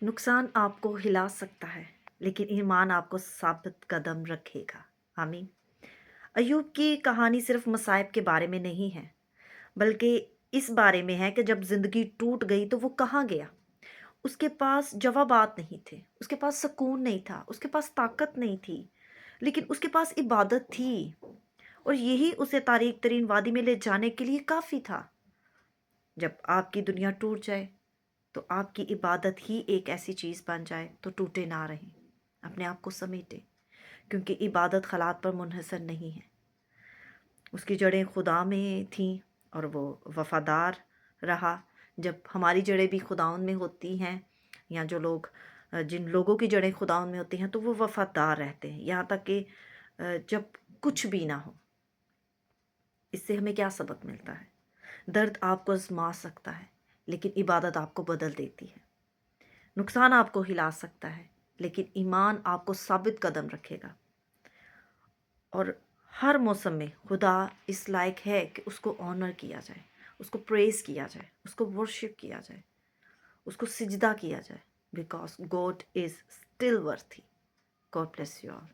नुकसान आपको हिला सकता है, लेकिन ईमान आपको साबित कदम रखेगा। आमीन। अय्यूब की कहानी सिर्फ मसाइब के बारे में नहीं है, बल्कि इस बारे में है कि जब जिंदगी टूट गई तो वो कहाँ गया। उसके पास जवाबात नहीं थे, उसके पास सुकून नहीं था, उसके पास ताकत नहीं थी, लेकिन उसके पास इबादत थी। और यही उसे तारीक तरीन वादी में ले जाने के लिए काफी था। जब आपकी दुनिया टूट जाए तो आपकी इबादत ही एक ऐसी चीज़ बन जाए तो टूटे ना रहें, अपने आप को समेटे, क्योंकि इबादत खलात पर मुनहसर नहीं है। उसकी जड़ें खुदा में थीं और वो वफादार रहा। जब हमारी जड़ें भी खुदाउन में होती हैं, या जो लोग जिन लोगों की जड़ें खुदाउन में होती हैं तो वो वफादार रहते हैं, यहाँ तक कि जब कुछ भी ना हो। इससे हमें क्या सबक मिलता है? दर्द आपको आजमा सकता है, लेकिन इबादत आपको बदल देती है। नुकसान आपको हिला सकता है, लेकिन ईमान आपको साबित कदम रखेगा। और हर मौसम में खुदा इस लायक है कि उसको ऑनर किया जाए, उसको प्रेज किया जाए, उसको वर्शिप किया जाए, उसको सिजदा किया जाए, because God is still worthy. God bless you all.